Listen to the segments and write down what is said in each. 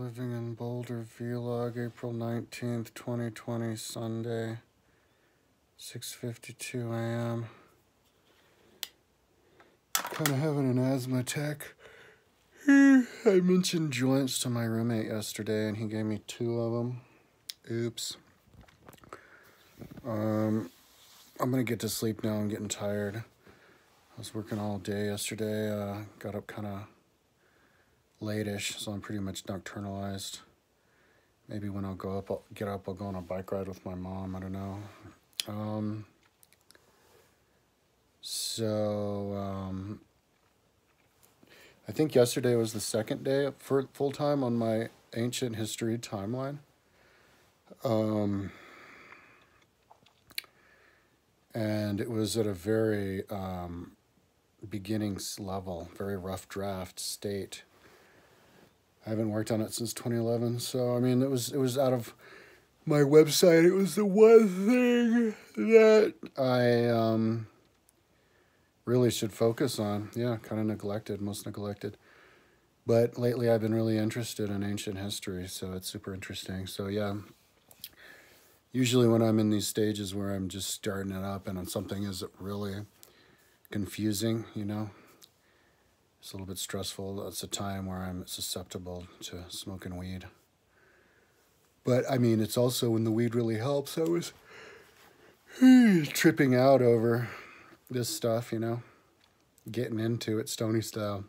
Living in Boulder vlog, April 19th, 2020, Sunday, 6:52 a.m. Kind of having an asthma attack. I mentioned joints to my roommate yesterday, and he gave me 2 of them. Oops. I'm gonna get to sleep now. I'm getting tired. I was working all day yesterday. Got up kind of late-ish, so I'm pretty much nocturnalized. Maybe when I'll get up, I'll go on a bike ride with my mom. I don't know. I think yesterday was the second day for full-time on my ancient history timeline. And it was at a very beginnings level, very rough draft state. I haven't worked on it since 2011, so I mean, it was out of my website. It was the one thing that I really should focus on. Yeah, kind of neglected, most neglected. But lately I've been really interested in ancient history, so it's super interesting. So yeah, usually when I'm in these stages where I'm just starting it up and something is really confusing, you know, it's a little bit stressful. It's a time where I'm susceptible to smoking weed. But I mean, it's also when the weed really helps. I was tripping out over this stuff, you know, getting into it Stony style.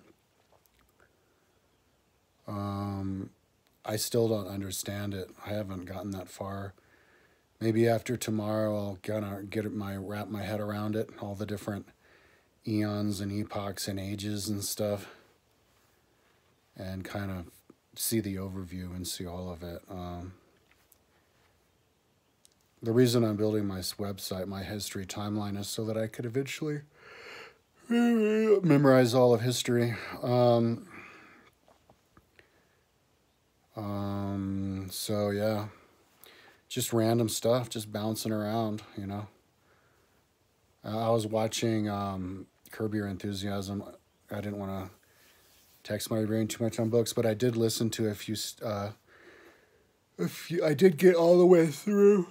I still don't understand it. I haven't gotten that far. Maybe after tomorrow I'll wrap my head around it, all the different eons and epochs and ages and stuff, and kind of see the overview and see all of it. The reason I'm building my website, my history timeline, is so that I could eventually memorize all of history. So yeah, just random stuff, just bouncing around, you know. I was watching Curb Your Enthusiasm. I didn't want to text my brain too much on books, but I did listen to a few. I did get all the way through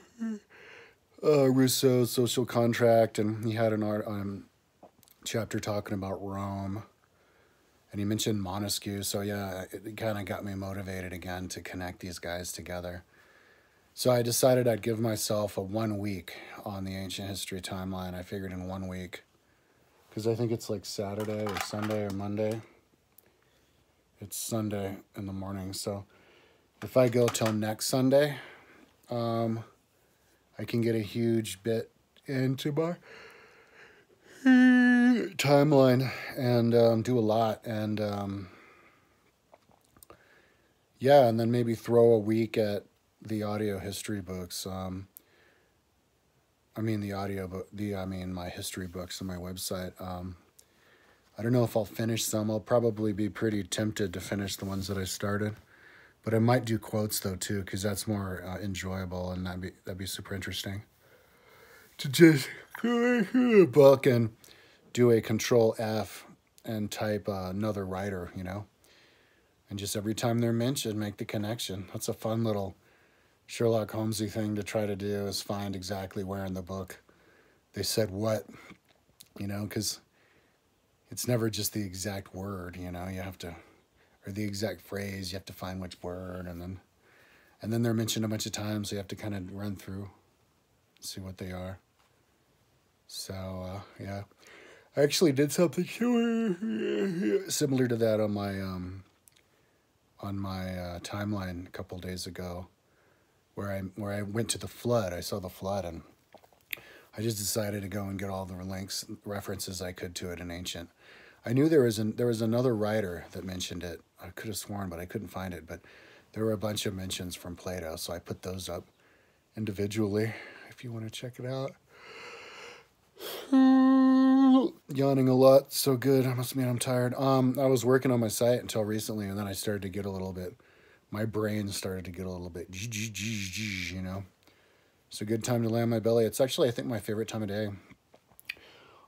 Rousseau's Social Contract, and he had an chapter talking about Rome, and he mentioned Montesquieu. So yeah, it kind of got me motivated again to connect these guys together. So I decided I'd give myself a 1 week on the ancient history timeline. I figured in 1 week, because I think it's like Saturday or Sunday or Monday. It's Sunday in the morning. So if I go till next Sunday, I can get a huge bit into my timeline and do a lot. And yeah, and then maybe throw a week at the audio history books. I mean my history books on my website. I don't know if I'll finish some. I'll probably be pretty tempted to finish the ones that I started, but I might do quotes though too, because that's more enjoyable, and that'd be super interesting. To just go through the book and do a Control F and type another writer, you know, and just every time they're mentioned, make the connection. That's a fun little Sherlock Holmesy thing to try to do, is find exactly where in the book they said what, you know, because it's never just the exact word, you know, you have to, or the exact phrase, you have to find which word, and then they're mentioned a bunch of times, so you have to kind of run through, see what they are. So, yeah, I actually did something similar to that on my timeline a couple days ago, where I went to the flood. I saw the flood, and I just decided to go and get all the references I could to it in ancient. I knew there was another writer that mentioned it. I could have sworn, but I couldn't find it. But there were a bunch of mentions from Plato, so I put those up individually if you want to check it out. Yawning a lot, so good. I must mean I'm tired. I was working on my site until recently, and then I started to get a little bit, my brain started to get a little bit, you know. It's a good time to lay on my belly. It's actually, I think, my favorite time of day.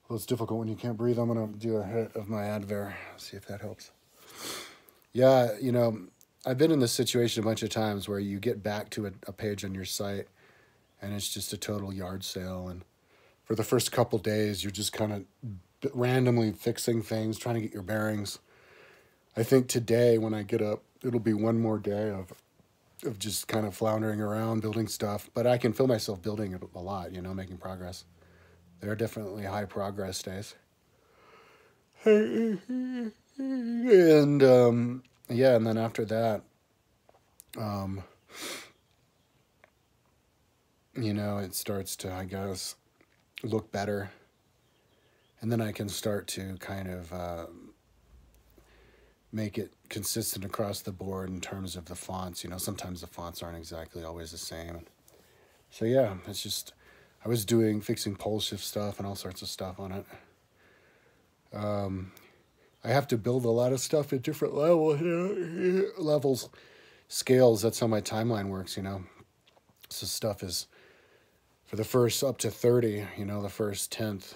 Well, it's difficult when you can't breathe. I'm going to do a hit of my Advair, see if that helps. Yeah, you know, I've been in this situation a bunch of times where you get back to a page on your site and it's just a total yard sale. And for the first couple days, you're just kind of randomly fixing things, trying to get your bearings. I think today when I get up, it'll be one more day of just kind of floundering around, building stuff. But I can feel myself building it a lot, you know, making progress. There are definitely high progress days. And, yeah, and then after that, you know, it starts to, I guess, look better. And then I can start to kind of make it consistent across the board in terms of the fonts. You know, sometimes the fonts aren't exactly always the same. So yeah, it's just, I was fixing pole shift stuff and all sorts of stuff on it. I have to build a lot of stuff at different levels, scales. That's how my timeline works, you know. So stuff is, for the first up to 30, you know, the first 10th,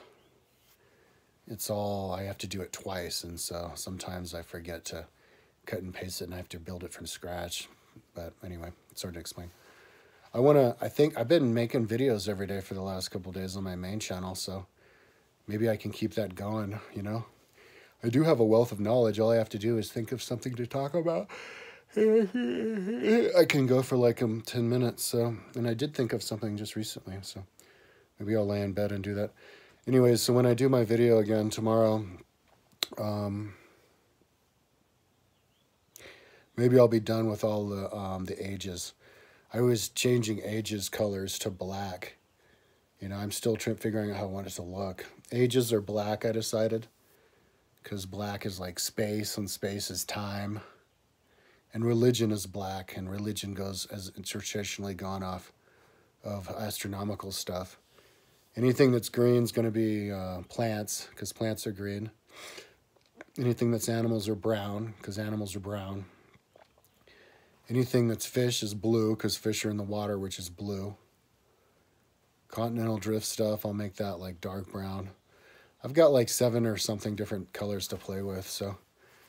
it's all, I have to do it twice. And so sometimes I forget to cut and paste it and I have to build it from scratch. But anyway, it's hard to explain. I think I've been making videos every day for the last couple of days on my main channel. So maybe I can keep that going, you know. I do have a wealth of knowledge. All I have to do is think of something to talk about. I can go for like 10 minutes. So, and I did think of something just recently. So maybe I'll lay in bed and do that. Anyways, so when I do my video again tomorrow, maybe I'll be done with all the ages. I was changing ages colors to black. You know, I'm still figuring out how I want it to look. Ages are black, I decided. Because black is like space, and space is time. And religion is black, and religion has traditionally gone off of astronomical stuff. Anything that's green is going to be plants, because plants are green. Anything that's animals are brown, because animals are brown. Anything that's fish is blue, because fish are in the water, which is blue. Continental drift stuff, I'll make that like dark brown. I've got like 7 or something different colors to play with, so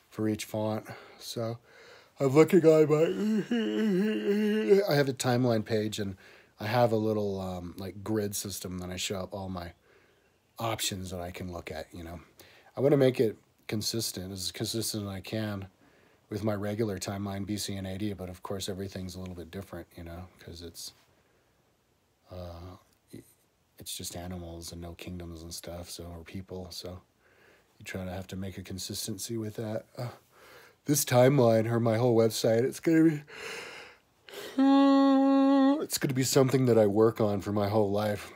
for each font. So I'm looking on I have a timeline page, and I have a little like grid system that I show up all my options that I can look at, you know. I want to make it consistent, as consistent as I can with my regular timeline, BC and AD, but of course everything's a little bit different, you know, because it's just animals and no kingdoms and stuff, so, or people, so you try to have to make a consistency with that. This timeline, or my whole website, it's gonna be something that I work on for my whole life,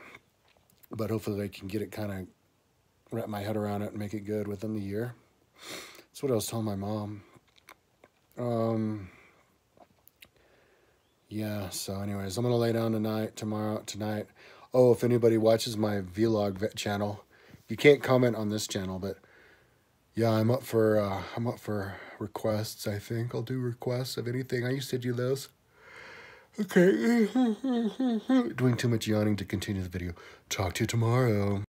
but hopefully I can get it kind of, wrap my head around it and make it good within the year. That's what I was telling my mom. Yeah, so anyways, I'm gonna lay down tonight. Oh, if anybody watches my vlog channel, you can't comment on this channel, but yeah, I'm up for requests. I think I'll do requests of anything. I used to do those. Okay, doing too much yawning to continue the video. Talk to you tomorrow.